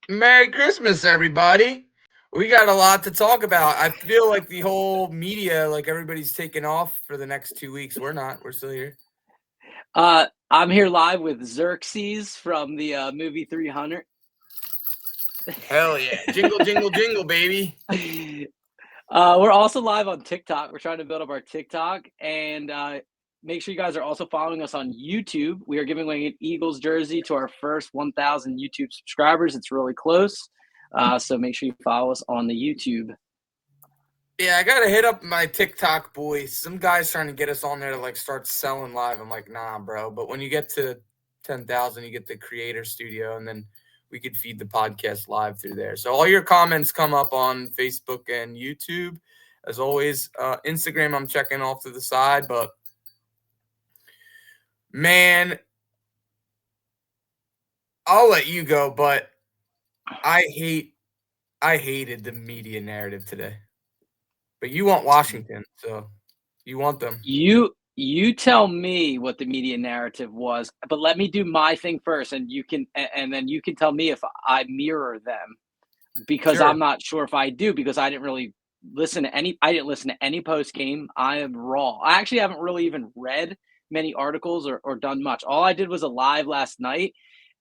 Merry Christmas, everybody. We got a lot to talk about. I feel like the whole media, like everybody's taking off for the next 2 weeks. We're not. We're still here. I'm here live with Xerxes from the movie 300. Hell yeah. Jingle, jingle, jingle, baby. We're also live on TikTok. We're trying to build up our TikTok, and make sure you guys are also following us on YouTube. We are giving away an Eagles jersey to our first 1,000 YouTube subscribers. It's really close, so make sure you follow us on the YouTube. Yeah, I gotta hit up my TikTok boys. Some guys trying to get us on there to like start selling live. I'm like, nah, bro. But when you get to 10,000, you get the creator studio, and then we could feed the podcast live through there. So all your comments come up on Facebook and YouTube. As always, Instagram I'm checking off to the side, but man, I'll let you go. But I hated the media narrative today. But you want Washington, so you want them. You tell me what the media narrative was, but let me do my thing first, and then you can tell me if I mirror them, because Sure. I'm not sure if I do, because I didn't really I didn't listen to any post game. I am raw. I actually haven't really even read many articles or done much. All I did was a live last night,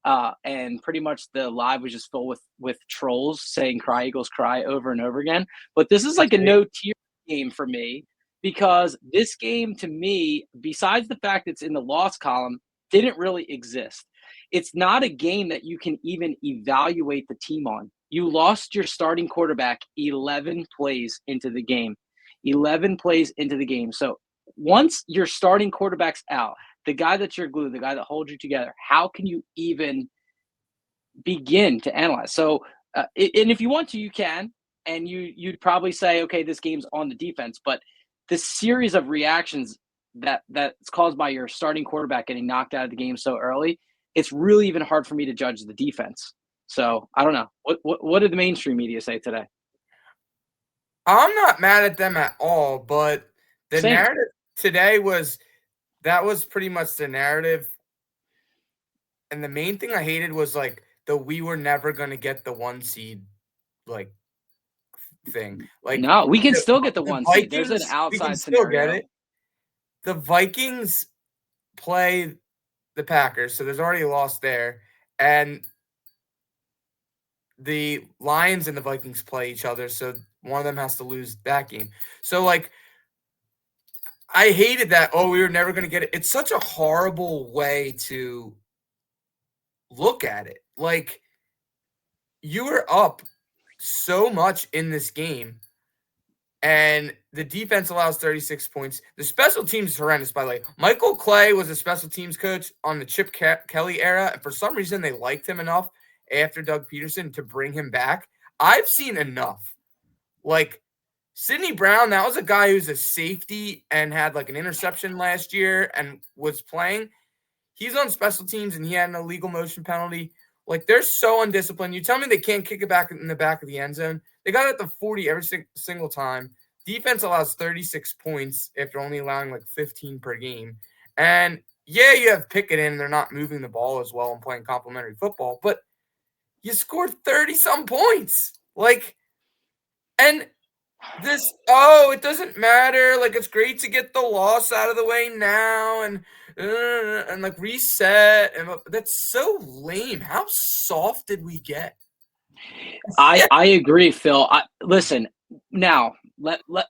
and pretty much the live was just filled with trolls saying "Cry Eagles cry" over and over again. But this is like a no tier game for me, because this game to me, besides the fact it's in the loss column, didn't really exist. It's not a game that you can even evaluate the team on. You lost your starting quarterback 11 plays into the game. 11 plays into the game. So once your starting quarterback's out, the guy that's your glue, the guy that holds you together, how can you even begin to analyze? So, and if you want to, you can, and you'd probably say, okay, this game's on the defense, but the series of reactions that's caused by your starting quarterback getting knocked out of the game so early, it's really even hard for me to judge the defense. So I don't know. What did the mainstream media say today? I'm not mad at them at all, but the Same. narrative today was that was pretty much the narrative. And the main thing I hated was like the we were never gonna get the 1 seed like thing. Like No, we can the, still get the the 1 seed. There's an Vikings, we can outside still get scenario. it. The Vikings play the Packers, so there's already a loss there. And the Lions and the Vikings play each other, so one of them has to lose that game. So like I hated that. Oh, we were never going to get it. It's such a horrible way to look at it. Like you were up so much in this game, and the defense allows 36 points. The special teams is horrendous, by the way. Michael Clay was a special teams coach on the Chip Kelly era, and for some reason they liked him enough after Doug Peterson to bring him back. I've seen enough. Like Sidney Brown, that was a guy who's a safety and had like an interception last year and was playing. He's on special teams and he had an illegal motion penalty. Like they're so undisciplined. You tell me they can't kick it back in the back of the end zone. They got it at the 40 every single time. Defense allows 36 points after only allowing like 15 per game. And yeah, you have Pickett in. They're not moving the ball as well and playing complementary football, but you scored 30 some points. Like, and it doesn't matter. Like, it's great to get the loss out of the way now and like reset. And that's so lame. How soft did we get? I agree, Phil. Listen, now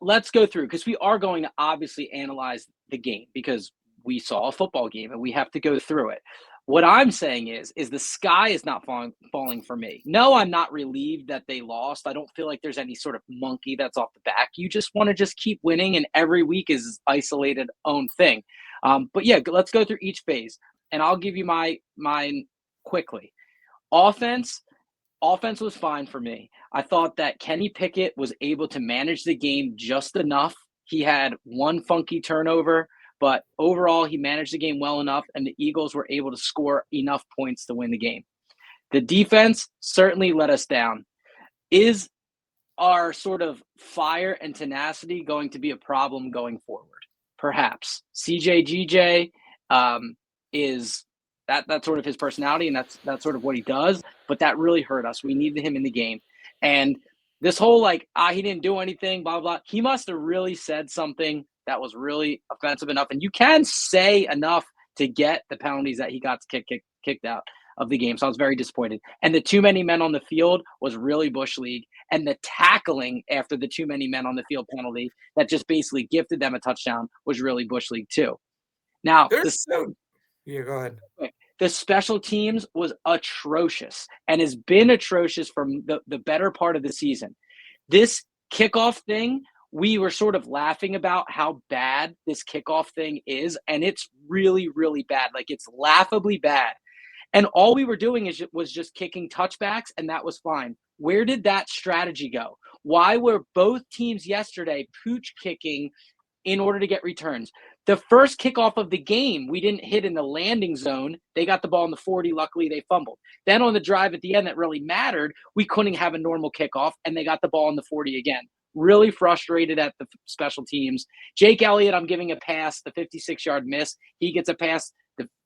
let's go through, because we are going to obviously analyze the game, because we saw a football game and we have to go through it. What I'm saying is the sky is not falling for me. No, I'm not relieved that they lost. I don't feel like there's any sort of monkey that's off the back. You just want to just keep winning, and every week is isolated own thing. But yeah, let's go through each phase, and I'll give you mine quickly. Offense, Offense was fine for me. I thought that Kenny Pickett was able to manage the game just enough. He had one funky turnover, but overall, he managed the game well enough, and the Eagles were able to score enough points to win the game. The defense certainly let us down. Is our sort of fire and tenacity going to be a problem going forward? Perhaps. CJGJ is That's sort of his personality, and that's sort of what he does. But that really hurt us. We needed him in the game, and this whole like he didn't do anything, blah blah. He must have really said something that was really offensive enough, and you can say enough to get the penalties that he got kicked out of the game. So I was very disappointed. And the too many men on the field was really Bush League, and the tackling after the too many men on the field penalty that just basically gifted them a touchdown was really Bush League too. Now, yeah, go ahead. The special teams was atrocious and has been atrocious from the better part of the season. This kickoff thing, we were sort of laughing about how bad this kickoff thing is, and it's really, really bad. Like, it's laughably bad. And all we were doing was just kicking touchbacks, and that was fine. Where did that strategy go? Why were both teams yesterday pooch kicking in order to get returns? The first kickoff of the game, we didn't hit in the landing zone. They got the ball in the 40. Luckily, they fumbled. Then on the drive at the end that really mattered, we couldn't have a normal kickoff, and they got the ball in the 40 again. Really frustrated at the special teams. Jake Elliott, I'm giving a pass. The 56-yard miss, he gets a pass.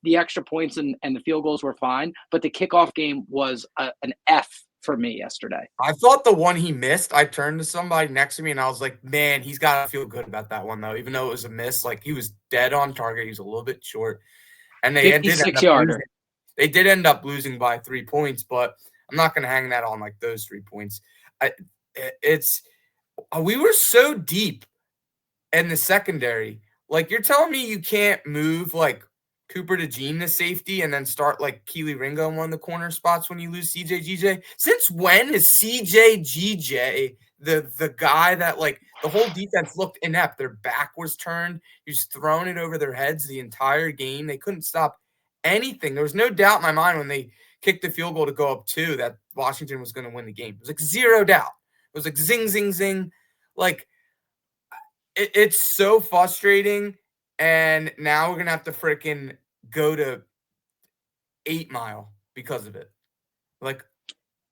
The extra points and the field goals were fine, but the kickoff game was an F for me yesterday. I thought the one he missed, I turned to somebody next to me and I was like, man, he's got to feel good about that one, though, even though it was a miss. Like, he was dead on target. He was a little bit short. And they did end up losing by 3 points, but I'm not going to hang that on like those 3 points. We were so deep in the secondary. Like, you're telling me you can't move like Cooper DeJean to safety and then start like Keely Ringo in one of the corner spots when you lose CJ Since when is CJ the guy that, like, the whole defense looked inept? Their back was turned. He was throwing it over their heads the entire game. They couldn't stop anything. There was no doubt in my mind when they kicked the field goal to go up 2 that Washington was going to win the game. It was like zero doubt. It was like zing, zing, zing. Like, it's so frustrating. And now we're going to have to freaking go to 8 Mile because of it. Like,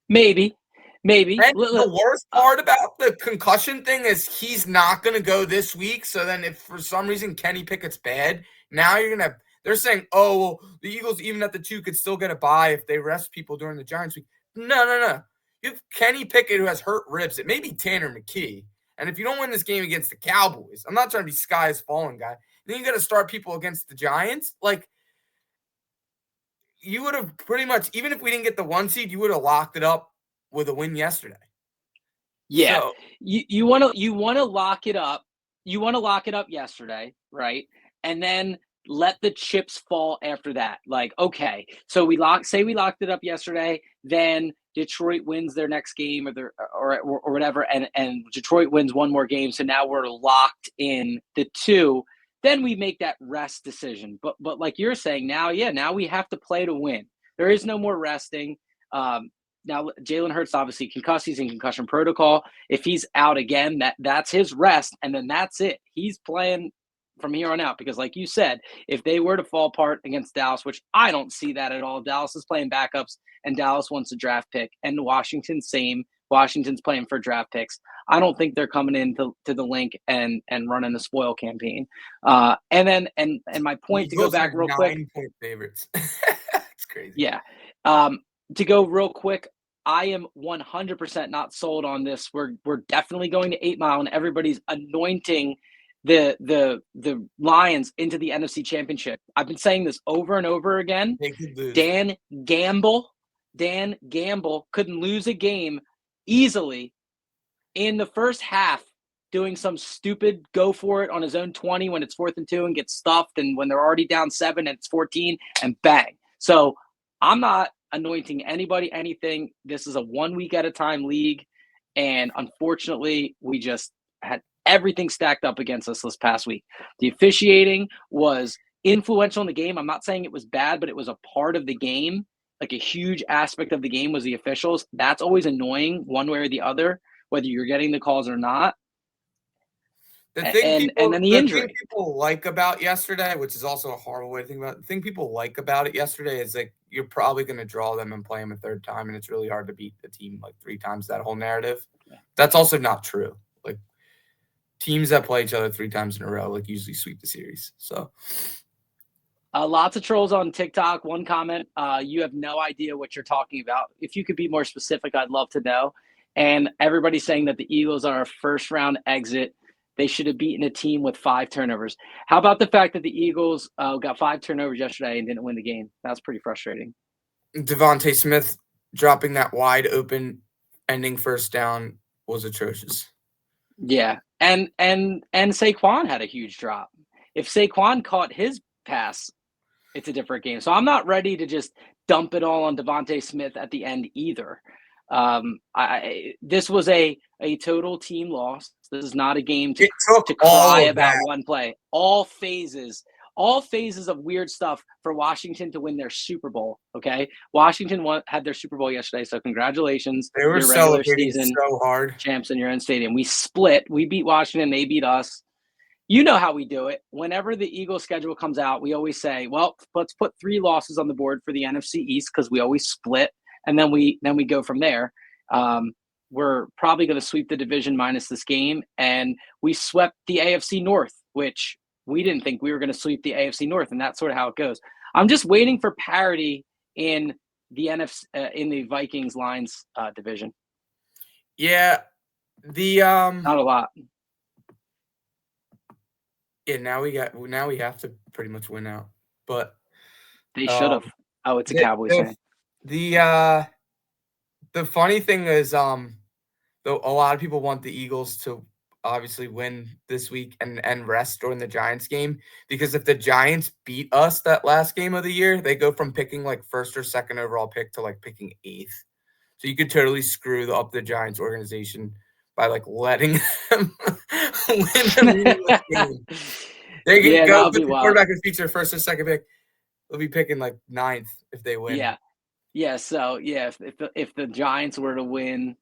maybe. And the worst part about the concussion thing is he's not going to go this week. So then if for some reason Kenny Pickett's bad, now you're going to – they're saying, oh, well, the Eagles, even at the 2, could still get a bye if they rest people during the Giants week. No. You have Kenny Pickett who has hurt ribs. It may be Tanner McKee. And if you don't win this game against the Cowboys, I'm not trying to be sky is falling guy. Then you got to start people against the Giants. Like, you would have pretty much, even if we didn't get the 1 seed, you would have locked it up with a win yesterday. Yeah, so, you want to lock it up. You want to lock it up yesterday, right? And then let the chips fall after that. Like, okay, so we locked it up yesterday, then Detroit wins their next game or whatever, and Detroit wins one more game, so now we're locked in the 2. Then we make that rest decision. But like you're saying now, now we have to play to win. There is no more resting. Now Jalen Hurts obviously concussed. He's in concussion protocol. If he's out again, that's his rest, and then that's it. He's playing from here on out because, like you said, if they were to fall apart against Dallas, which I don't see that at all, Dallas is playing backups, and Dallas wants a draft pick, and Washington same. Washington's playing for draft picks. I don't think they're coming into the link and running a spoil campaign. And my point, to go back real quick. 9-point favorites. It's crazy. Yeah. To go real quick, I am 100% not sold on this. We're definitely going to 8 Mile, and everybody's anointing the Lions into the NFC Championship. I've been saying this over and over again. Dan Gamble couldn't lose a game easily in the first half doing some stupid go for it on his own 20 when it's 4th and 2 and gets stuffed, and when they're already down 7 and it's 14 and bang. So I'm not anointing anybody anything. This is a 1 week at a time league, and unfortunately we just had everything stacked up against us this past week. The officiating was influential in the game. I'm not saying it was bad, but it was a part of the game. Like, a huge aspect of the game was the officials. That's always annoying one way or the other, whether you're getting the calls or not. The thing people like about yesterday, which is also a horrible way to think about it, the thing people like about it yesterday is, like, you're probably going to draw them and play them a 3rd time, and it's really hard to beat the team like 3 times, that whole narrative. Yeah. That's also not true. Like, teams that play each other 3 times in a row, like, usually sweep the series. So Lots of trolls on TikTok. One comment, you have no idea what you're talking about. If you could be more specific, I'd love to know. And everybody's saying that the Eagles are a first round exit. They should have beaten a team with 5 turnovers. How about the fact that the Eagles got 5 turnovers yesterday and didn't win the game? That's pretty frustrating. Devontae Smith dropping that wide open ending first down was atrocious. Yeah. And Saquon had a huge drop. If Saquon caught his pass, it's a different game. So I'm not ready to just dump it all on Devontae Smith at the end either. This was a total team loss. This is not a game to cry about one play. All phases of weird stuff for Washington to win their Super Bowl. Okay, Washington had their Super Bowl yesterday, so congratulations. They were celebrating so hard. Champs in your own stadium. We split. We beat Washington. They beat us. You know how we do it. Whenever the Eagles schedule comes out, we always say, well, let's put 3 losses on the board for the NFC East because we always split, and then we go from there. We're probably going to sweep the division minus this game, and we swept the AFC North, which we didn't think we were going to sweep the AFC North, and that's sort of how it goes. I'm just waiting for parity in the NFC in the Vikings Lions division. Yeah, not a lot. Yeah, now we have to pretty much win out, but they should have. It's a Cowboys thing. The funny thing is, though a lot of people want the Eagles to obviously win this week and rest during the Giants game, because if the Giants beat us that last game of the year, they go from picking like 1st or 2nd overall pick to like picking 8th. So you could totally screw up the Giants organization by like letting them win a meaningless game. They can go with the quarterback who features their 1st or 2nd pick. They'll be picking like 9th if they win. Yeah. So if the Giants were to win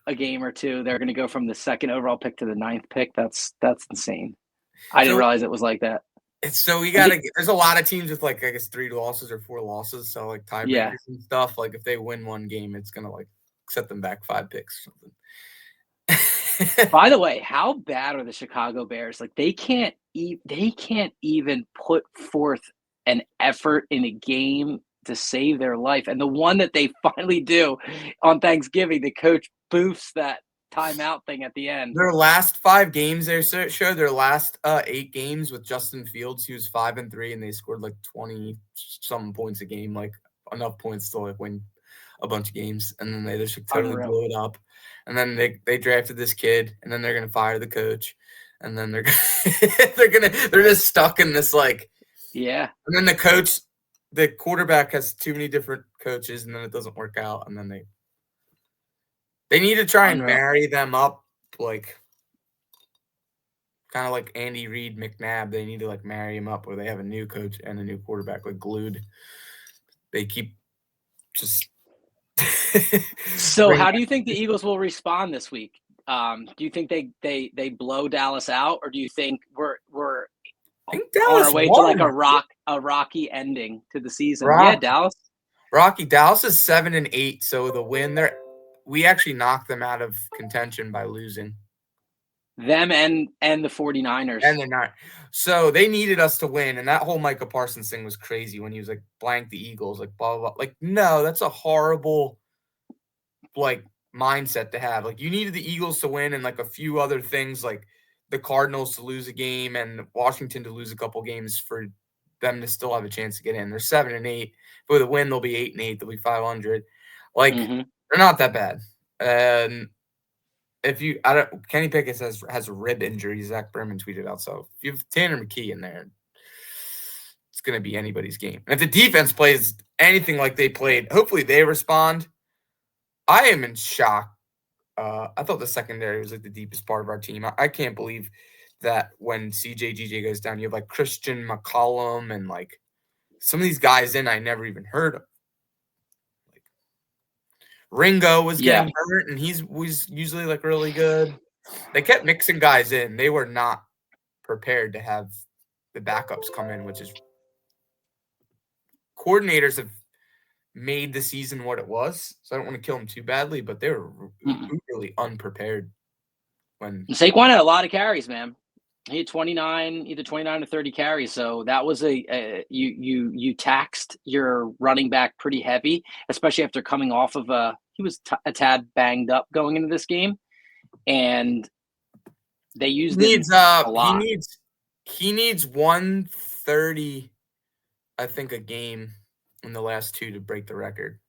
a game or two, they're going to go from the 2nd overall pick to the 9th pick. That's insane. I didn't realize it was like that. So we gotta. There's a lot of teams with like I guess 3 losses or 4 losses. So like tiebreakers and stuff. Like if they win one game, it's gonna like set them back 5 picks or something. By the way, how bad are the Chicago Bears? Like they can't even put forth an effort in a game to save their life. And the one that they finally do on Thanksgiving, the coach boofs that timeout thing at the end. Their last 5 games, they showed their last 8 games with Justin Fields. He was 5-3, and they scored like 20-some points a game, like enough points to like win a bunch of games. And then they just totally blew it up. And then they drafted this kid, and then they're gonna fire the coach, and then they're just stuck in this like And then the quarterback has too many different coaches, and then it doesn't work out, and then they need to try and marry them up, like kind of like Andy Reid, McNabb. They need to like marry him up where they have a new coach and a new quarterback like glued. They keep just. So how do you think the Eagles will respond this week? Do you think they blow Dallas out, or do you think we're on our way to like a rocky ending to the season? Yeah, Dallas. Dallas is 7-8, so the win there, we actually knocked them out of contention by losing. Them and the 49ers. And they're not. So they needed us to win, and that whole Micah Parsons thing was crazy when he was like blank the Eagles, like blah blah blah. Like, no, that's a horrible like mindset to have. Like you needed the Eagles to win and like a few other things, like the Cardinals to lose a game and Washington to lose a couple games for them to still have a chance to get in. They're 7-8. But with a win, they'll be 8-8. They'll be 500. Like they're not that bad. Kenny Pickett has a rib injury. Zach Berman tweeted out. So if you have Tanner McKee in there, it's going to be anybody's game. And if the defense plays anything like they played, hopefully they respond. I am in shock. I thought the secondary was like the deepest part of our team. I can't believe that when CJ goes down, you have like Christian McCollum and like some of these guys I never even heard of. Like Ringo was getting hurt, and he was usually like really good. They kept mixing guys in. They were not prepared to have the backups come in, which is coordinators have made the season what it was. So I don't want to kill them too badly, but they were really unprepared. When Saquon had a lot of carries, man. He had 29, either 29 or 30 carries. So that was you taxed your running back pretty heavy, especially after coming off of he was a tad banged up going into this game, and they He used him needs a he lot. needs he needs 130, I think, a game in the last two to break the record.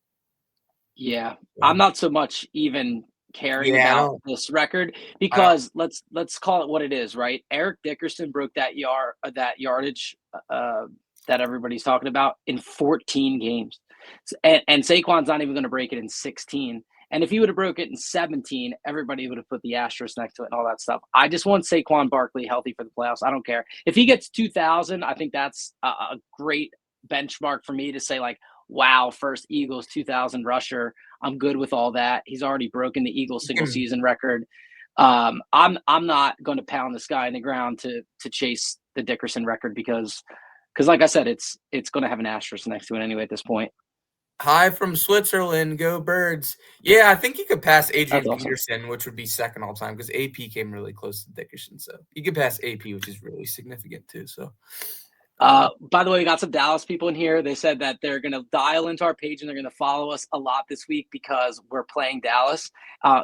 Yeah, I'm So, not so much even caring yeah, about this record I don't because let's call it what it is, right? Eric Dickerson broke that yardage that everybody's talking about in 14 games, and Saquon's not even going to break it in 16. And if he would have broke it in 17, everybody would have put the asterisk next to it and all that stuff. I just want Saquon Barkley healthy for the playoffs. I don't care if he gets 2,000. I think that's a great benchmark for me to say like, wow, first Eagles 2,000 rusher. I'm good with all that. He's already broken the Eagles you single can season record. I'm not going to pound this guy in the ground to chase the Dickerson record because like I said, it's going to have an asterisk next to it anyway at this point. Hi from Switzerland, go Birds. Yeah, I think you could pass That's Adrian awesome. Peterson, which would be second all time because AP came really close to Dickerson. So you could pass AP, which is really significant too. So By the way, we got some Dallas people in here. They said that they're going to dial into our page and they're going to follow us a lot this week because we're playing Dallas.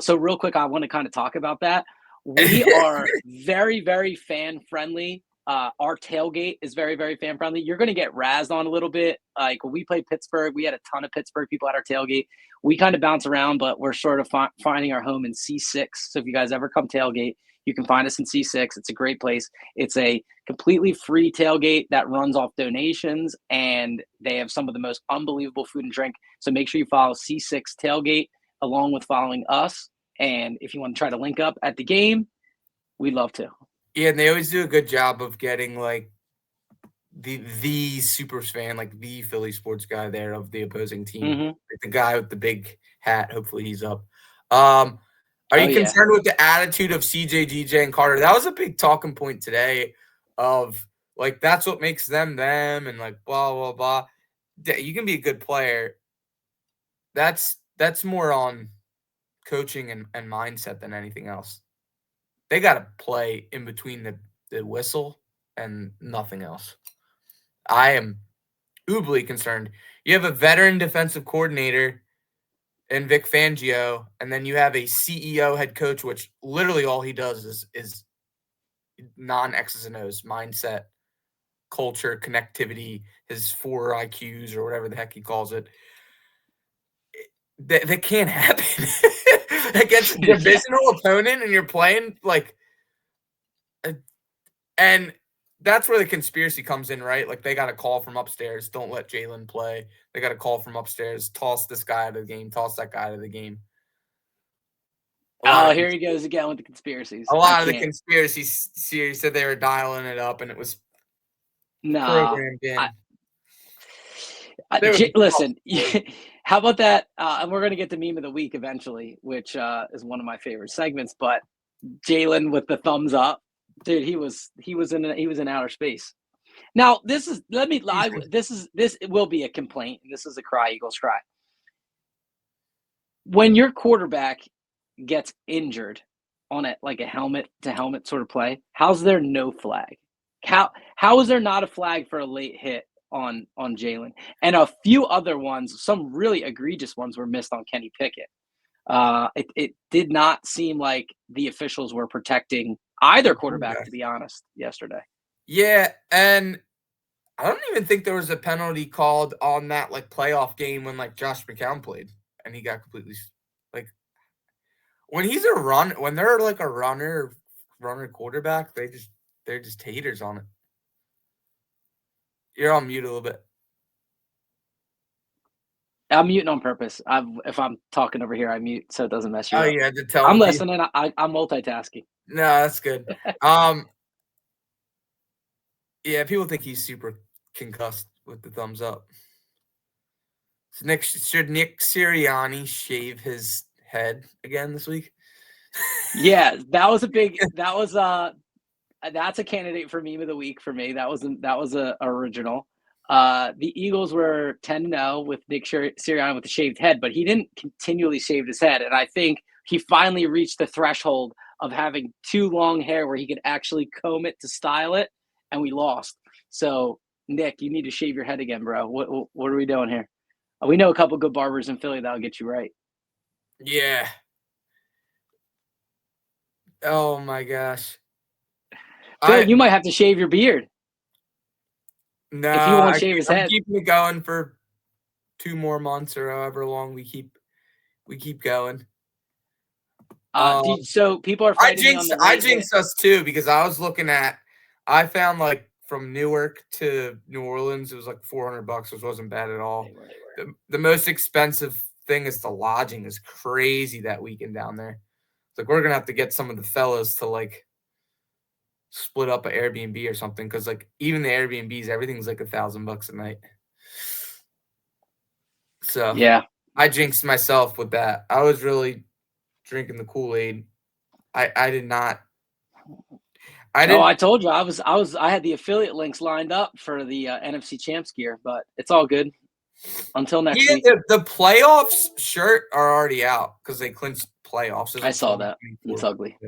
So real quick, I want to kind of talk about that. We are very, very fan friendly. Our tailgate is very, very fan friendly. You're going to get razzed on a little bit. Like when we played Pittsburgh, we had a ton of Pittsburgh people at our tailgate. We kind of bounce around, but we're sort of finding our home in C6. So if you guys ever come tailgate, you can find us in C6. It's a great place. It's a completely free tailgate that runs off donations, and they have some of the most unbelievable food and drink. So make sure you follow C6 Tailgate along with following us. And if you want to try to link up at the game, we'd love to. yeah, and they always do a good job of getting like the super fan, like the Philly sports guy there of the opposing team, Mm-hmm. like the guy with the big hat. Hopefully he's up. Um, are Oh you yeah. concerned with the attitude of CJ, DJ, and Carter? That was a big talking point today. Of like that's what makes them them, and like blah blah blah. You can be a good player. That's more on coaching and mindset than anything else. They got to play in between the whistle and nothing else. I am uberly concerned. You have a veteran defensive coordinator in Vic Fangio, and then you have a CEO head coach, which literally all he does is non X's and O's mindset, culture, connectivity, his four IQs or whatever the heck he calls it. That can't happen against a Yeah. divisional opponent, and you're playing like, and that's where the conspiracy comes in, right? Like they got a call from upstairs. Don't let Jalen play. They got a call from upstairs. Toss this guy out of the game. Toss that guy out of the game. A lot Oh, of here he goes again with the conspiracies. a I lot of the can't. conspiracy series said they were dialing it up, and it was Nah. programmed I, in. There was listen, how about that? And we're going to get to meme of the week eventually, which is one of my favorite segments. But Jalen with the thumbs up, dude, he was in outer space. Now this is let me lie. This will be a complaint. And this is a cry Eagles cry. When your quarterback gets injured on it like a helmet to helmet sort of play, how's there no flag? How is there not a flag for a late hit on Jalen? And a few other ones, some really egregious ones were missed on Kenny Pickett. It did not seem like the officials were protecting either quarterback, to be honest, yesterday. Yeah, and I don't even think there was a penalty called on that like playoff game when like Josh McCown played and he got completely like when he's a run when they're like a runner quarterback, they're just haters on it. You're on mute a little bit. I'm muting on purpose. If I'm talking over here, I mute so it doesn't mess you Oh up. yeah, to tell I'm him you. listening. I'm multitasking. No, that's good. Um, yeah, people think he's super concussed with the thumbs up. So should Nick Sirianni shave his head again this week? Yeah, that was a big. That was that's a candidate for meme of the week for me. That was a original. The Eagles were 10-0 with Nick Sirianni with the shaved head, but he didn't continually shave his head, and I think he finally reached the threshold of having too long hair where he could actually comb it to style it, and we lost. So, Nick, you need to shave your head again, bro. What are we doing here? We know a couple good barbers in Philly that'll get you right. Yeah. Oh my gosh. Phil, you might have to shave your beard No, if you won't shave his I'm head. keeping it going for 2 more months or however long we keep going. So people are fighting me on the I late hit. jinxed us too because I found like from Newark to New Orleans, it was like $400, which wasn't bad at all. They were. The most expensive thing is the lodging is crazy that weekend down there. It's like we're gonna have to get some of the fellas to like split up an Airbnb or something because like even the Airbnbs, everything's like $1,000 a night. So Yeah, I jinxed myself with that. I was really drinking the Kool-Aid. I did not. I told you I had the affiliate links lined up for the NFC Champs gear, but it's all good until next week. The playoffs shirt are already out because they clinched playoffs. I saw that. It's ugly.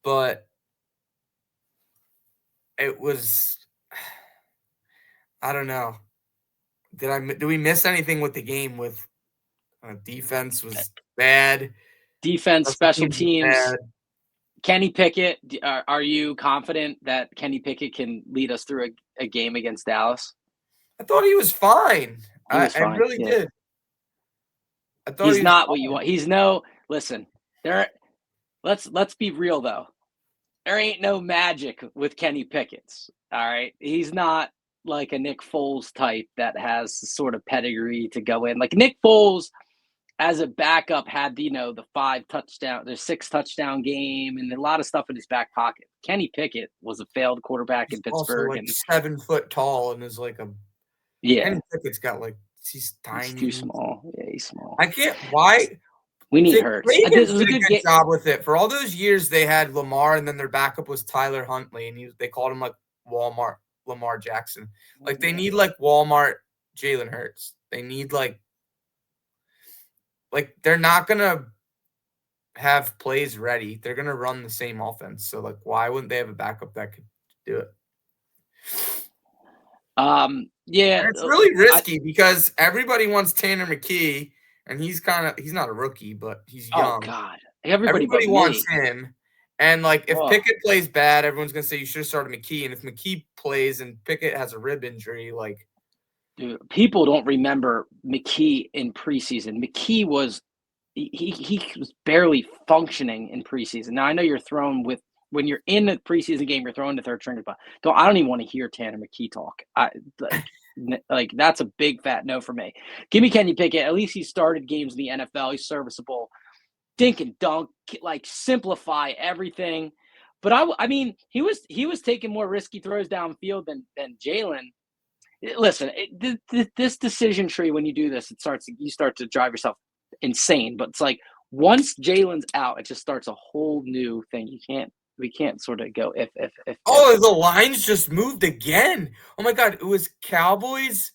But it was. I don't know. Did we miss anything with the game? With defense was bad. Defense, special teams. Kenny Pickett, are you confident that Kenny Pickett can lead us through a game against Dallas? I thought he was fine. He was fine. I really did. I thought he's not what you want. He's no. Listen, let's be real though. There ain't no magic with Kenny Pickett's. All right, he's not like a Nick Foles type that has the sort of pedigree to go in. Like Nick Foles, as a backup, had the 6 touchdown game and a lot of stuff in his back pocket. Kenny Pickett was a failed quarterback in Pittsburgh, also like 7 foot tall and is like a Kenny Pickett's got like he's tiny. He's too small. Yeah, he's small. I can't. Why? We need Hurts. Ravens did a good job with it. For all those years, they had Lamar, and then their backup was Tyler Huntley, and they called him like Walmart Lamar Jackson. Like they need like Walmart Jalen Hurts. They need like they're not gonna have plays ready. They're gonna run the same offense. So like, why wouldn't they have a backup that could do it? Yeah, it's really risky because everybody wants Tanner McKee. And he's not a rookie, but he's young. Oh God, everybody wants him. And like, if Pickett plays bad, everyone's gonna say you should have started McKee. And if McKee plays and Pickett has a rib injury, like, dude, people don't remember McKee in preseason. McKee was he was barely functioning in preseason. Now I know you're thrown with when you're in the preseason game, you're throwing to third string. But I don't even want to hear Tanner McKee talk. Like that's a big fat no for me. Give me Kenny Pickett. At least he started games in the NFL. He's serviceable. Dink and dunk, like simplify everything. But I mean, he was taking more risky throws downfield than Jalen. Listen, this decision tree when you do this, you start to drive yourself insane. But it's like once Jalen's out, it just starts a whole new thing. We can't sort of go if. Oh, the lines just moved again. Oh my God, it was Cowboys.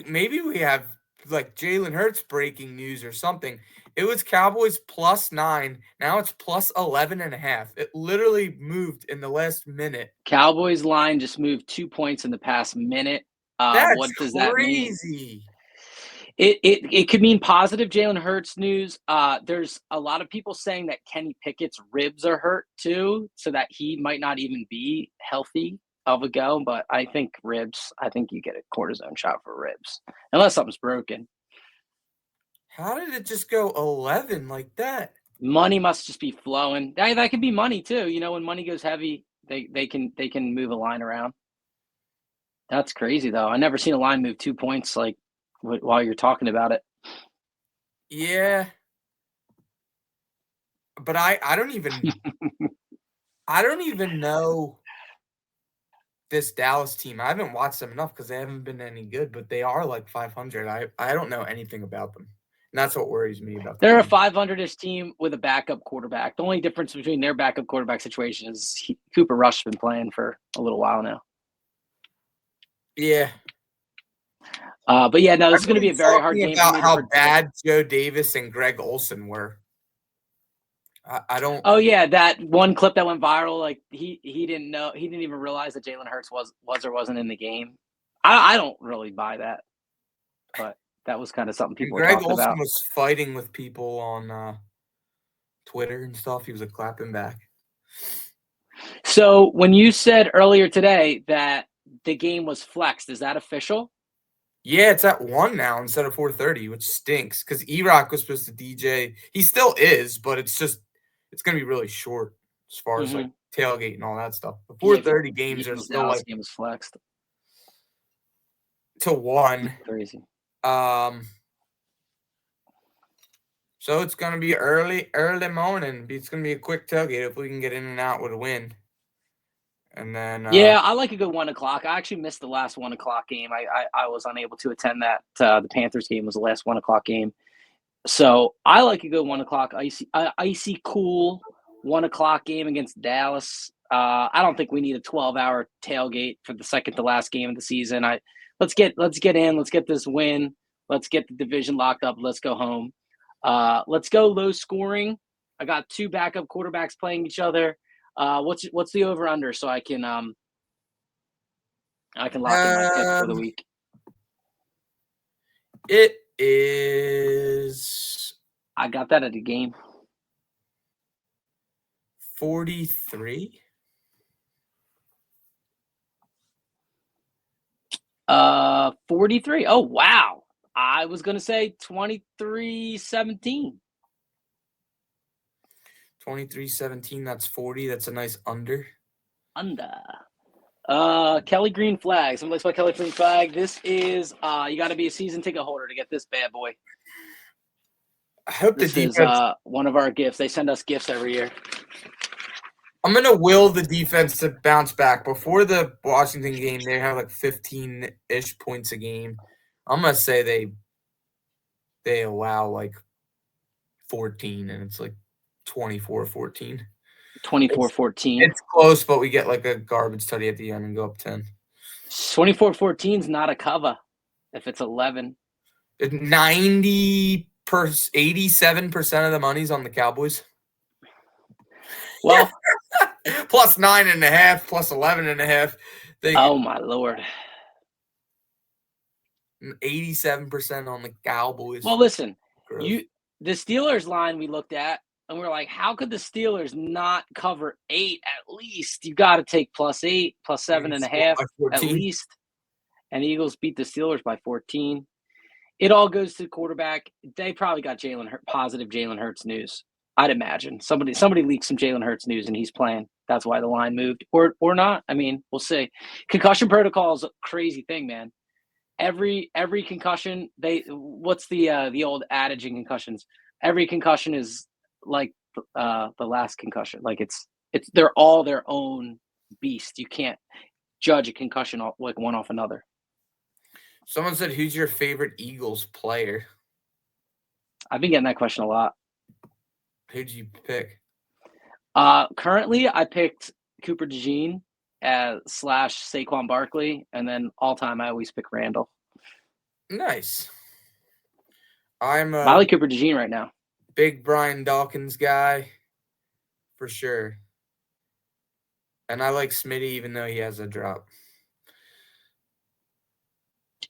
Maybe we have like Jalen Hurts breaking news or something. It was Cowboys +9. Now it's +11.5. It literally moved in the last minute. Cowboys line just moved 2 points in the past minute. That's what does crazy. That mean? It could mean positive Jalen Hurts news. There's a lot of people saying that Kenny Pickett's ribs are hurt too, so that he might not even be healthy of a go. But I think ribs. I think you get a cortisone shot for ribs, unless something's broken. How did it just go 11 like that? Money must just be flowing. That could be money too. When money goes heavy, they can move a line around. That's crazy though. I never seen a line move 2 points like while you're talking about it. Yeah. But I don't even know this Dallas team. I haven't watched them enough because they haven't been any good, but they are like 500. I don't know anything about them. And that's what worries me about them. They're a 500-ish team with a backup quarterback. The only difference between their backup quarterback situation is Cooper Rush's been playing for a little while now. Yeah. But yeah, no, this is going to be a very hard Talking game for about me to how predict. bad Joe Davis and Greg Olson were. I don't. Oh yeah, that one clip that went viral. Like he didn't know, he didn't even realize that Jalen Hurts was or wasn't in the game. I don't really buy that, but that was kind of something And people were Greg talking Olson about. was fighting with people on Twitter and stuff. He was like clapping back. So when you said earlier today that the game was flexed, is that official? Yeah, it's at 1 now instead of 4:30, which stinks because E-Rock was supposed to DJ. He still is, but it's gonna be really short as far as like tailgate and all that stuff. The Yeah, 4:30 the games are Eagles still Dallas like game was flexed. to 1. Crazy. So it's gonna be early morning. It's gonna be a quick tailgate if we can get in and out with a win. And then Yeah, I like a good 1 o'clock. I actually missed the last 1 o'clock game. I was unable to attend that. The Panthers game was the last 1 o'clock game. So I like a good 1 o'clock icy cool 1 o'clock game against Dallas. I don't think we need a 12-hour tailgate for the second to last game of the season. Let's get in. Let's get this win. Let's get the division locked up. Let's go home. Let's go low scoring. I got two backup quarterbacks playing each other. What's the over under so I can lock in my pick for the week. It is. I got that at the game. 43. 43. Oh wow. I was gonna say 23-17. 23-17. That's 40. That's a nice under. Kelly Green flag. Somebody spell Kelly Green flag. This is you got to be a season ticket holder to get this bad boy. I hope this the defense is one of our gifts. They send us gifts every year. I'm gonna will the defense to bounce back. Before the Washington game, they have like 15-ish points a game. I'm gonna say they allow like 14, and it's like 24-14. 24-14. It's close, but we get like a garbage tutty at the end and go up 10. 24-14 is not a cover if it's 11. 87% of the money's on the Cowboys. Well, plus 9.5, plus 11.5. Oh my Lord. 87% on the Cowboys. Well, listen, the Steelers line we looked at, and we're like, how could the Steelers not cover 8 at least? You got to take +8, +7.5 at least. And the Eagles beat the Steelers by 14. It all goes to quarterback. They probably got positive Jalen Hurts news. I'd imagine somebody leaked some Jalen Hurts news and he's playing. That's why the line moved, or not. I mean, we'll see. Concussion protocol is a crazy thing, man. Every concussion, what's the old adage in concussions? Every concussion is like the last concussion. Like it's they're all their own beast. You can't judge a concussion like one off another. Someone said, "Who's your favorite Eagles player?" I've been getting that question a lot. Who'd you pick? Currently, I picked Cooper DeJean / Saquon Barkley, and then all time I always pick Randall. Nice. I like Cooper DeJean right now. Big Brian Dawkins guy, for sure. And I like Smitty, even though he has a drop.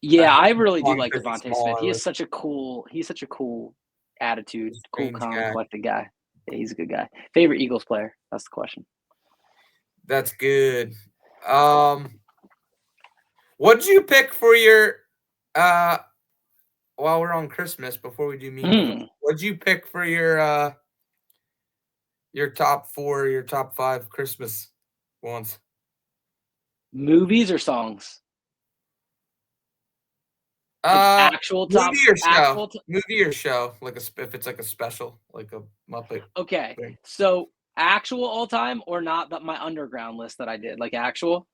Yeah, I really do like Devontae Smith. He's such a cool attitude, cool, calm, collected guy. Yeah, he's a good guy. Favorite Eagles player? That's the question. That's good. What'd you pick for your while we're on Christmas, before we do memes, what'd you pick for your top 4, your top 5 Christmas ones? Movies or songs? Like actual top movie or show? Movie or show? Like if it's like a special, like a Muppet. Okay, thing. So actual all time or not? My underground list that I did, like actual.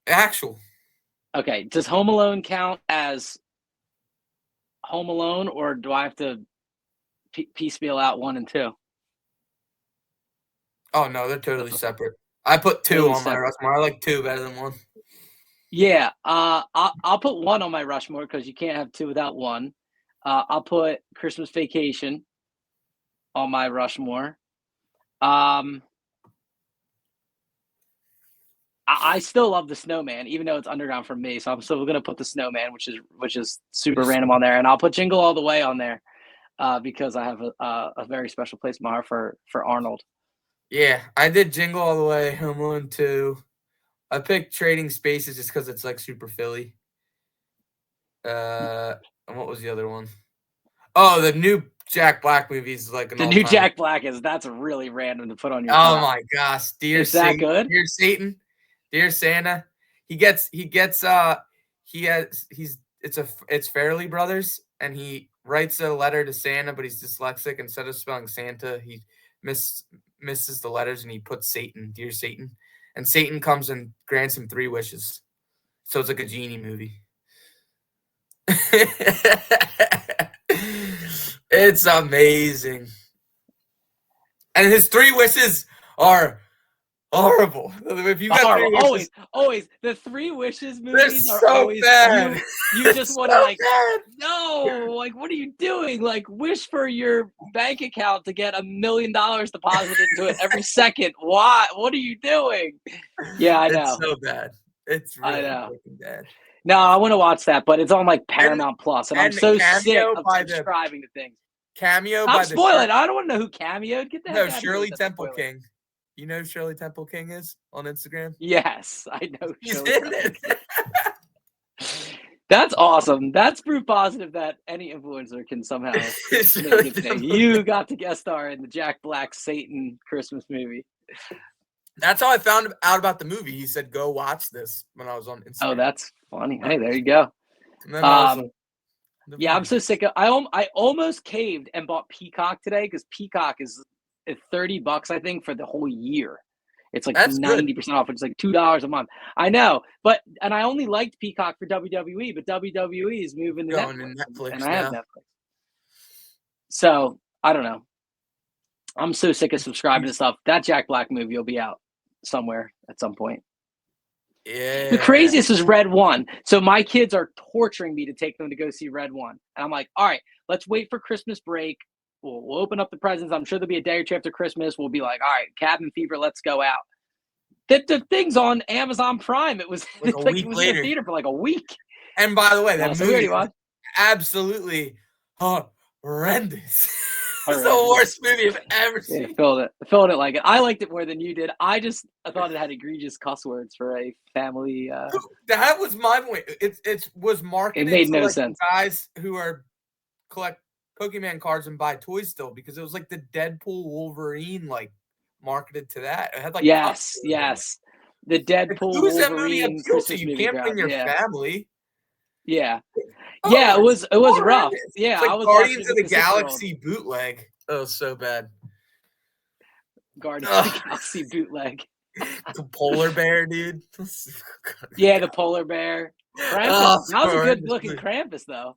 Actual. Okay, does Home Alone count as Home Alone, or do I have to piecemeal out 1 and 2? Oh no, they're totally separate. I put 2 on my Rushmore. I like 2 better than 1. Yeah, I'll put one on my Rushmore because you can't have two without one. I'll put Christmas Vacation on my Rushmore. Um, I still love the Snowman, even though it's underground for me. So I'm still gonna put the Snowman, which is super random on there, and I'll put Jingle All the Way on there because I have a very special place in my heart for Arnold. Yeah, I did Jingle All the Way, Home Alone 2. I picked Trading Spaces just because it's like super Philly. And what was the other one? Oh, the new Jack Black movie is like an The new all-time. Jack Black that's really random to put on your Oh top. my gosh, Is that good? Dear Satan, Dear Santa. He has it's Fairley Brothers, and he writes a letter to Santa, but he's dyslexic. Instead of spelling Santa, he misses the letters and he puts Satan, Dear Satan. And Satan comes and grants him 3 wishes. So it's like a genie movie. It's amazing. And his 3 wishes are horrible. If you got 3 wishes, always the 3 Wishes they're movies are so always bad. you just They're want to so like bad. no, like what are you doing? Like wish for your bank account to get $1 million deposited into it every second. Why? What are you doing? Yeah, I It's know. so bad. It's I really know. fucking bad. No, I want to watch that, but it's on like And Paramount Plus, and I'm and so sick of subscribing to things. Stop the spoiling. I don't want to know who cameoed. Get the heck out of here with Shirley that Temple spoiler. King. You know who Shirley Temple King is on Instagram? Yes, I know. He's Shirley in Temple it. King. That's awesome. That's proof positive that any influencer can somehow It's make Shirley it big. Temple You King. got to guest star in the Jack Black Satan Christmas movie. That's how I found out about the movie. He said, "Go watch this," when I was on Instagram. Oh, that's funny. Hey, there you go. And then I was like, Yeah, I'm so sick of. I almost caved and bought Peacock today because Peacock is $30, I think, for the whole year. It's like That's good. 90% off. It's like $2 a month. I know, and I only liked Peacock for WWE, but WWE is moving to Going Netflix, to Netflix and I have now. Netflix. So I don't know. I'm so sick of subscribing to stuff. That Jack Black movie will be out somewhere at some point. Yeah. The craziest is Red One. So my kids are torturing me to take them to go see Red One. And I'm like, all right, let's wait for Christmas break. We'll open up the presents. I'm sure there'll be a day or two after Christmas. We'll be like, all right, Cabin Fever, let's go out. The thing's on Amazon Prime. It was Like a like week it was in later. the theater for like a week. And by the way, that So we movie already is watched. absolutely horrendous. It's the Horrendous. worst movie I've ever Yeah, seen. filled it like it. I liked it more than you did. I thought it had egregious cuss words for a family. That was my point. It was It marketed made to no like sense. guys who are collect Pokemon cards and buy toys still, because it was like the Deadpool Wolverine, like marketed to that. It had like Yes, in it. the Like, Deadpool who's that movie Wolverine appeal to? Christmas You movie can't crowd. bring your Yeah, family. yeah, Oh yeah. my, It was rough. horrendous. Yeah, It's like I was watching Guardians it of with the the 6-year-old. Galaxy bootleg. Oh, so bad. Guardians of the Galaxy bootleg. The polar bear, dude. Yeah, the polar bear. Krampus. Oh, That was a good horrendous looking movie. Krampus, though.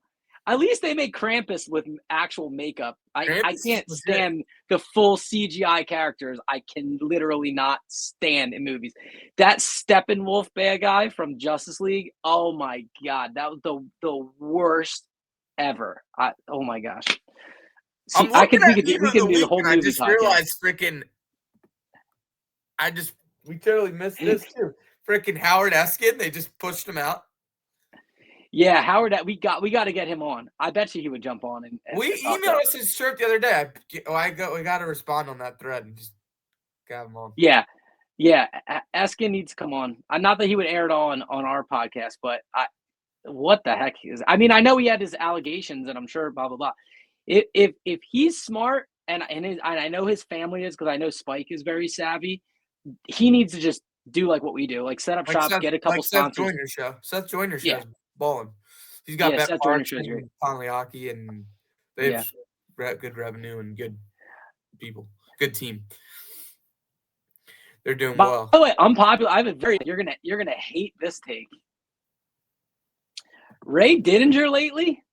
At least they make Krampus with actual makeup. I Krampus is can't legit. stand the full CGI characters. I can literally not stand in movies. That Steppenwolf bad guy from Justice League. Oh my god, that was the worst ever. Oh my gosh. See, I'm looking we at could Meme of do the the Week, whole and I movie just podcast. realized we totally missed this too. Freaking Howard Eskin, they just pushed him out. Yeah, Howard, we got to get him on. I bet you he would jump on. And We emailed us his shirt the other day. We got to respond on that thread and just got him on. Yeah, Eskin needs to come on. Not that he would air it on our podcast, but what the heck is? I mean, I know he had his allegations, and I'm sure blah blah blah. If he's smart, and I know his family is, because I know Spike is very savvy. He needs to just do like what we do, like set up shop, get a couple sponsors. Seth Joyner's show. Balling. He's got Bet Seth Parks Joyner's and Conley, and they have good revenue and good people, good team. They're doing well. By the way, unpopular. I have a very you're gonna hate this take. Ray Didinger lately,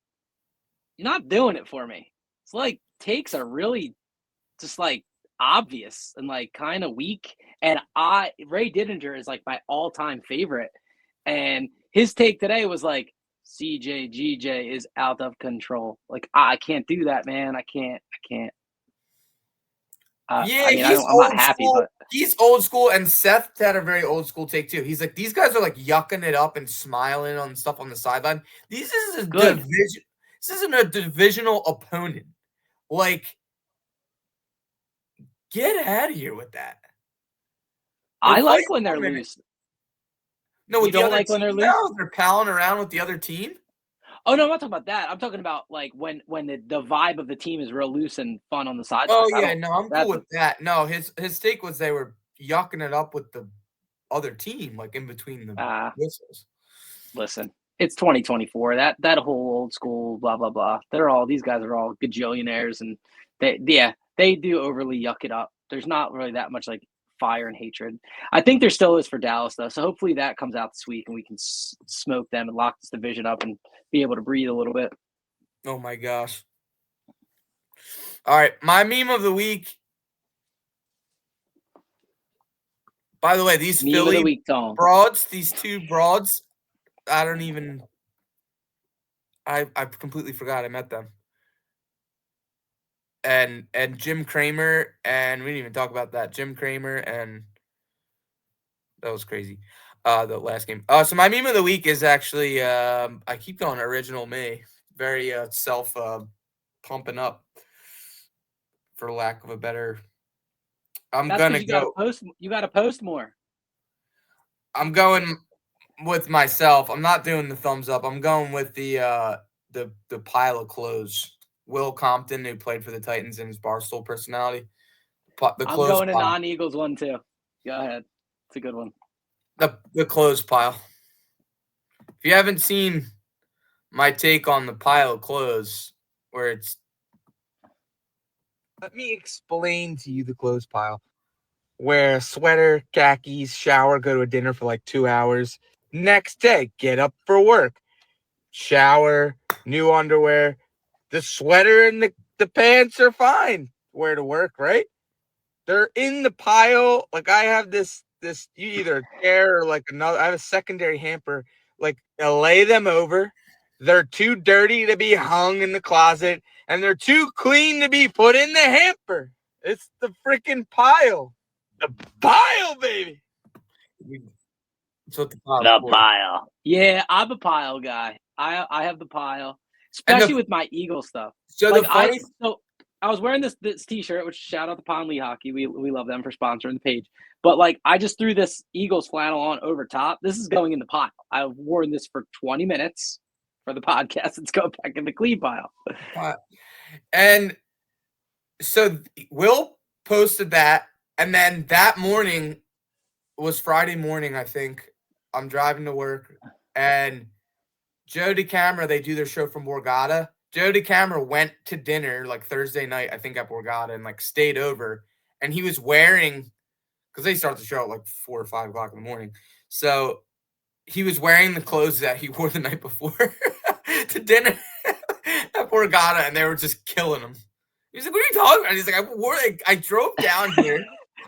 you're not doing it for me. It's like takes are really just like obvious and like kind of weak. And Ray Didinger is like my all-time favorite. And his take today was like, CJ is out of control. Like, I can't do that, man. I can't. Yeah, I mean, I'm not happy, but He's old school, and Seth had a very old school take too. He's like, these guys are like yucking it up and smiling on stuff on the sideline. This is a good. division. This isn't a divisional opponent. Like, get out of here with that. We're I fighting like when they're for a minute. loose. No, You with the don't other like when team they're loose? now, they're palling around with the other team. Oh no, I'm not talking about that. I'm talking about like when the vibe of the team is real loose and fun on the sidelines. Oh I yeah, don't. no, I'm cool That's with that. No, his take was they were yucking it up with the other team, like in between the whistles. listen. It's 2024. That whole old school blah blah blah. These guys are all gajillionaires, and they do overly yuck it up. There's not really that much like fire and hatred. I think there still is for Dallas though. So hopefully that comes out this week and we can smoke them and lock this division up and be able to breathe a little bit. Oh my gosh. All right, my meme of the week. By the way, these Meme of the Philly week, Tom. broads, these two broads, I completely forgot I met them. And Jim Cramer, and we didn't even talk about that. Jim Cramer, and that was crazy. The last game. So my meme of the week is actually I keep going original me. Very self pumping up, for lack of a better. That's because you gotta post. You gotta post more. I'm going with myself. I'm not doing the thumbs up. I'm going with the pile of clothes. Will Compton, who played for the Titans and his Barstool personality. The I'm clothes going a pile. non-Eagles one too. Go ahead. It's a good one. The clothes pile. If you haven't seen my take on the pile of clothes, where it's, let me explain to you the clothes pile. Wear a sweater, khakis, shower, go to a dinner for like 2 hours. Next day, get up for work. Shower, new underwear. The sweater and the pants are fine. Wear to work, right? They're in the pile. Like I have this you either a chair or like another. I have a secondary hamper. Like I lay them over. They're too dirty to be hung in the closet, and they're too clean to be put in the hamper. It's the freaking pile. The pile, baby. The pile. Yeah, I'm a pile guy. I have the pile, especially with my Eagle stuff. So like I was wearing this T-shirt, which shout out to Pond Lee Hockey. We love them for sponsoring the page. But like I just threw this Eagles flannel on over top. This is going in the pile. I've worn this for 20 minutes for the podcast. It's going back in the clean pile. And so Will posted that, and then that morning was Friday morning, I think. I'm driving to work, and Joe DeCamara, they do their show from Borgata. Joe DeCamara went to dinner like Thursday night, I think, at Borgata, and like stayed over. And he was wearing, because they start the show at like 4 or 5 o'clock in the morning. So he was wearing the clothes that he wore the night before to dinner at Borgata, and they were just killing him. He's like, "What are you talking about?" He's like, I drove down here.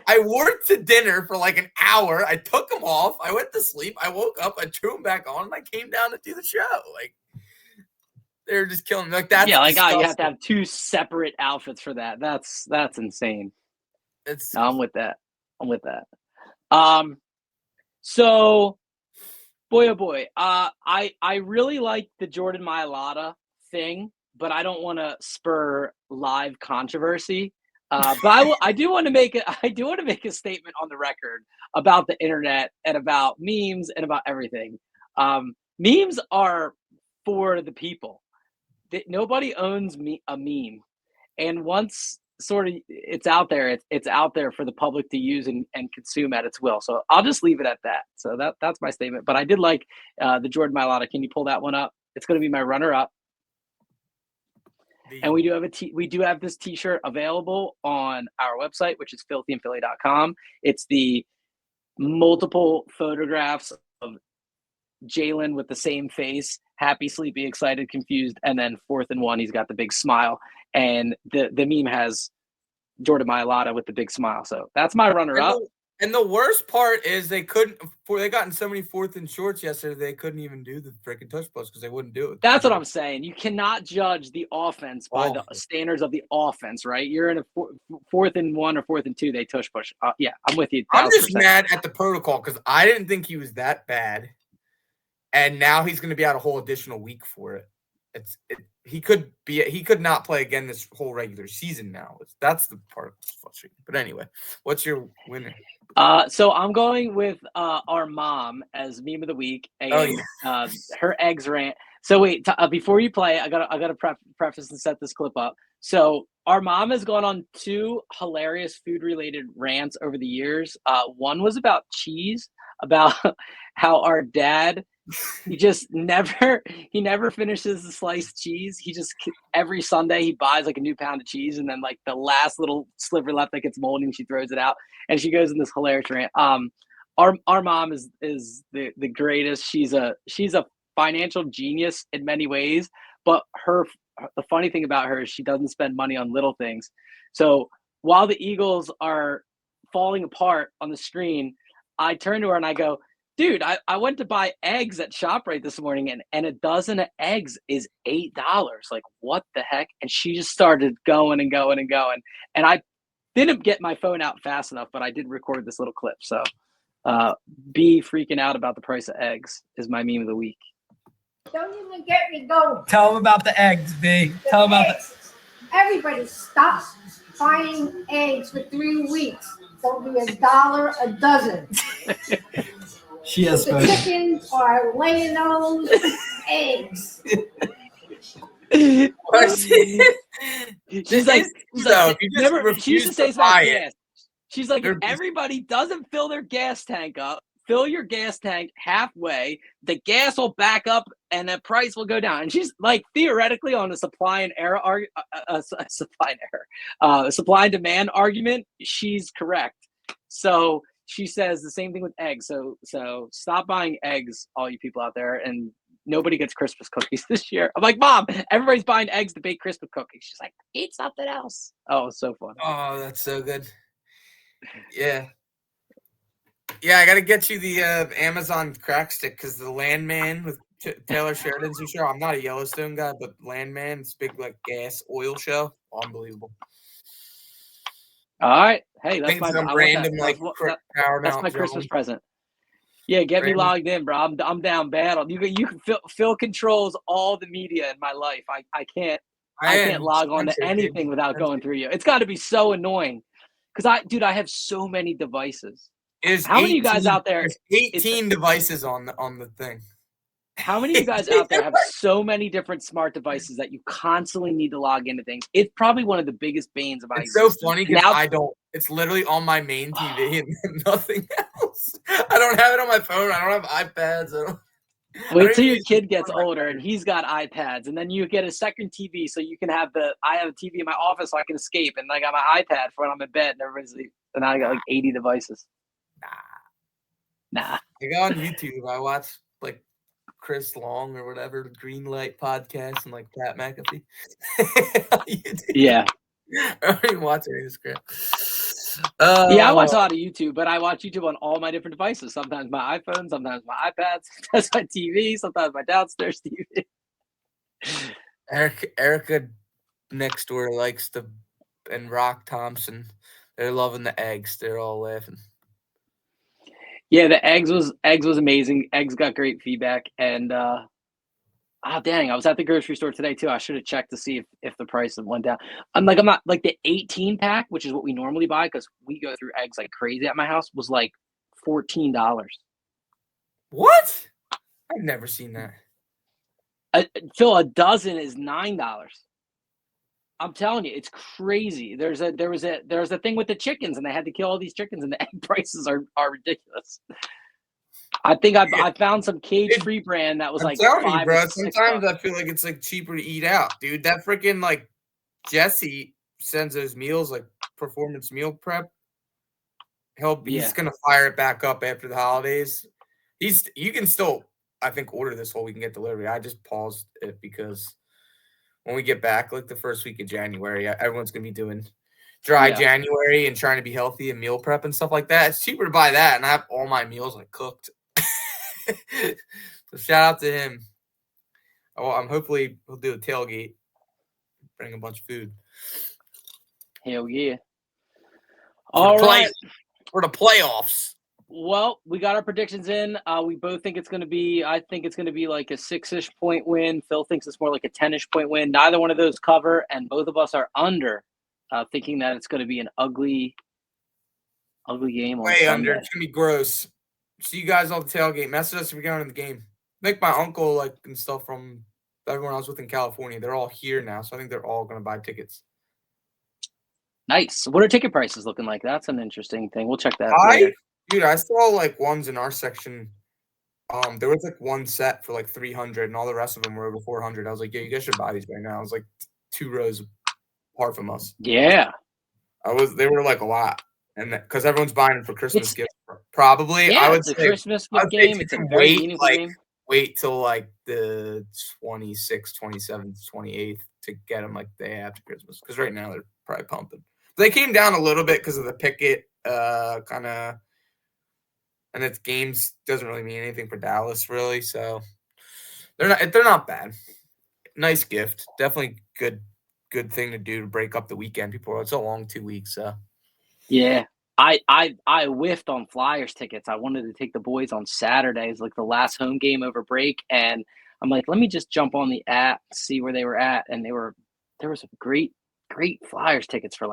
I wore it to dinner for like an hour. I took them off. I went to sleep. I woke up. I threw them back on, and I came down to do the show. Like, they were just killing me. Like, that's like disgusting. you have to have 2 separate outfits for that. That's insane. I'm with that. So, boy, oh boy. I really like the Jordan Mailata thing, but I don't want to spur live controversy. But I do want to make a statement on the record about the internet and about memes and about everything. Memes are for the people. Nobody owns a meme, and once sort of it's out there, it's out there for the public to use and consume at its will. So I'll just leave it at that. So that's my statement. But I did like the Jordan Mailata. Can you pull that one up? It's going to be my runner-up. And we do have this T-shirt available on our website, which is filthyandphilly.com. It's the multiple photographs of Jalen with the same face, happy, sleepy, excited, confused, and then 4th and 1, he's got the big smile. And the meme has Jordan Mailata with the big smile. So that's my runner-up. And the worst part is they couldn't they got in so many 4th and shorts yesterday, they couldn't even do the freaking touch balls because they wouldn't do it. That's what I'm saying. You cannot judge the offense by the Awful. standards of the offense, right? You're in a 4th and 1 or 4th and 2, they tush push. Yeah, I'm with you I'm just 1,000%. mad at the protocol because I didn't think he was that bad, and now he's going to be out a whole additional week for it. He could not play again this whole regular season now. That's the part that's frustrating. But anyway, what's your winner? So I'm going with our mom as meme of the week, Oh and yeah. her eggs rant. So wait, before you play, I gotta preface and set this clip up. So our mom has gone on 2 hilarious food related rants over the years. One was about cheese, about how our dad he never finishes the sliced cheese. He just every Sunday he buys like a new pound of cheese, and then like the last little sliver left that gets moldy, and she throws it out. And she goes in this hilarious rant. Our mom is the greatest. She's a financial genius in many ways, but the funny thing about her is she doesn't spend money on little things. So while the Eagles are falling apart on the screen, I turn to her and I go, dude, I went to buy eggs at ShopRite this morning, and a dozen of eggs is $8. Like, what the heck? And she just started going and going and going. And I didn't get my phone out fast enough, but I did record this little clip. So be freaking out about the price of eggs is my meme of the week. Don't even get me going. Tell them about the eggs, B. Tell them about eggs. Everybody stop buying eggs for 3 weeks. They'll be $1 a dozen. She has The spoken. chickens are laying those eggs. She's like, remember, she used to say something about gas. She's like, if everybody doesn't fill their gas tank up, fill your gas tank halfway, the gas will back up and the price will go down. And she's like, theoretically, on a supply and demand argument, she's correct. So she says the same thing with eggs. So stop buying eggs, all you people out there, and nobody gets Christmas cookies this year. I'm like, Mom, everybody's buying eggs to bake Christmas cookies. She's like, eat something else. Oh, it's so fun. Oh, that's so good. Yeah. Yeah, I got to get you the Amazon crack stick because the Landman with Taylor Sheridan's new show. I'm not a Yellowstone guy, but Landman, it's big like gas oil show. Unbelievable. All right. Hey, that's my random like that's my Christmas present. Yeah, get me logged in, bro. I'm down bad. You can Phil controls all the media in my life. I can't log on to anything without going through you. It's got to be so annoying because I have so many devices. How many of you guys out there? There's 18 devices on the thing. How many of you guys out there have so many different smart devices that you constantly need to log into things? It's probably one of the biggest banes of my existence. It's so funny because I don't. It's literally on my main TV and nothing else. I don't have it on my phone. I don't have iPads. Wait till your kid gets older and he's got iPads, and then you get a second TV so you can have I have a TV in my office so I can escape, and I got my iPad for when I'm in bed, and everybody's like, and I got like 80 devices. Nah. I go on YouTube. I watch like Chris Long or whatever, Green Light podcast, and like Pat McAfee. Yeah. I don't even watch any of this crap. Yeah, I watch a lot of YouTube, but I watch YouTube on all my different devices. Sometimes my iPhone, sometimes my iPad, sometimes my TV, sometimes my downstairs TV. Erica next door likes and Rock Thompson. They're loving the eggs. They're all laughing. Yeah, the eggs was amazing. Eggs got great feedback, and dang, I was at the grocery store today too. I should have checked to see if the price went down. I'm not like the 18 pack, which is what we normally buy because we go through eggs like crazy at my house, was like $14. What? I've never seen that. Phil, a dozen is $9. I'm telling you, it's crazy. There was a thing with the chickens, and they had to kill all these chickens, and the egg prices are ridiculous. I think I found some cage-free brand that was like $5 bro. or $6. Sometimes I feel like it's like cheaper to eat out, dude. That freaking like Jesse sends those meals like performance meal prep. He's gonna fire it back up after the holidays. You can still, I think, order this whole week and get delivery. I just paused it because when we get back, like the first week of January, everyone's gonna be doing dry Yeah. January and trying to be healthy and meal prep and stuff like that. It's cheaper to buy that, and I have all my meals like cooked. So shout out to him. Oh, hopefully he'll do a tailgate, bring a bunch of food. Hell yeah. For All the play, right. for the playoffs. Well, we got our predictions in. We both think it's going to be, I think it's going to be like a 6-ish point win. Phil thinks it's more like a 10-ish point win. Neither one of those cover, and both of us are under, thinking that it's going to be an ugly game on Way Sunday. under. It's gonna be gross. See you guys on the tailgate. Message us if you're going to the game. Make my uncle and stuff from everyone I was with in California. They're all here now, so I think they're all gonna buy tickets. Nice. What are ticket prices looking like? That's an interesting thing. We'll check that later. Dude, I saw ones in our section. There was one set for 300, and all the rest of them were over 400. I was like, yeah, you guys should buy these right now. I was 2 rows apart from us. Yeah. They were a lot, and because everyone's buying them for Christmas gifts, probably. Yeah, I would it's a say, Christmas gift game. It's a very meaningful game. Wait till the 26th, 27th, 28th to get them day after Christmas, because right now they're probably pumping. They came down a little bit because of the picket kind of, and its games doesn't really mean anything for Dallas really, so they're not bad. Nice gift, definitely good thing to do to break up the weekend. It's a long 2 weeks, so yeah. I whiffed on Flyers tickets. I wanted to take the boys on Saturdays, the last home game over break, and I'm like, let me just jump on the app, see where they were at, and there were some great Flyers tickets for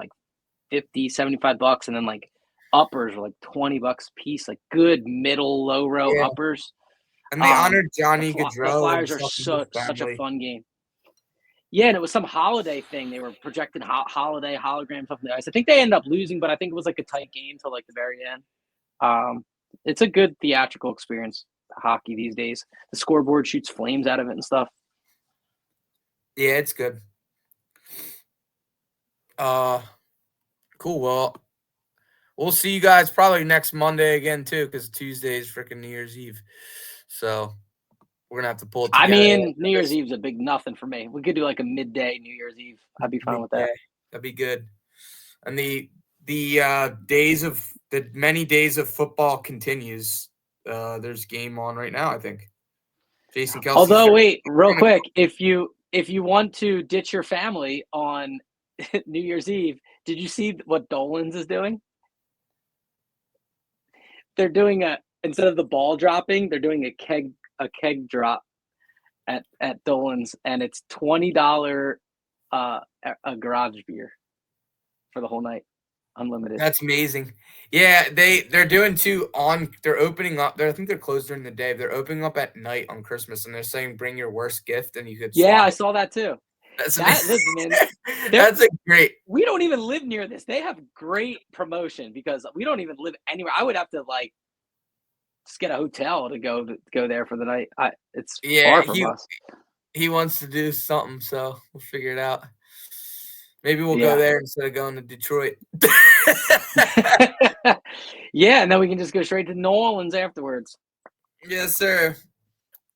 $50, $75, and then uppers were $20 a piece, good middle low row uppers. And they honored Johnny The Gaudreau. Flyers are such a fun game. Yeah, and it was some holiday thing. They were projecting holiday hologram stuff on the ice. I think they ended up losing, but I think it was a tight game till the very end. It's a good theatrical experience, hockey these days. The scoreboard shoots flames out of it and stuff. Yeah, it's good. Cool. Well, we'll see you guys probably next Monday again too, because Tuesday is freaking New Year's Eve. So we're gonna have to pull it together. I mean, New Year's Eve's a big nothing for me. We could do a midday New Year's Eve. I'd be fine with that. That'd be good. And the many days of football continues. There's game on right now, I think. Jason Kelce. Although, wait, real quick, if you want to ditch your family on New Year's Eve, did you see what Dolan's is doing? They're doing instead of the ball dropping, they're doing a keg drop at Dolan's, and it's $20 a garage beer for the whole night, unlimited. That's amazing. Yeah, they're doing they're opening up. I think they're closed during the day. They're opening up at night on Christmas, and they're saying bring your worst gift, and you could. Yeah, I saw that too. Listen, man, that's great. We don't even live near this. They have great promotion because we don't even live anywhere. I would have to just get a hotel to go there for the night. It's far from us. He wants to do something, so we'll figure it out. Maybe we'll go there instead of going to Detroit. Yeah, and then we can just go straight to New Orleans afterwards. Yes, sir.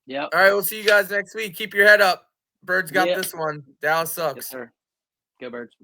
Yep. All right, we'll see you guys next week. Keep your head up. Birds got this one. Dallas sucks. Yes, sir. Go Birds.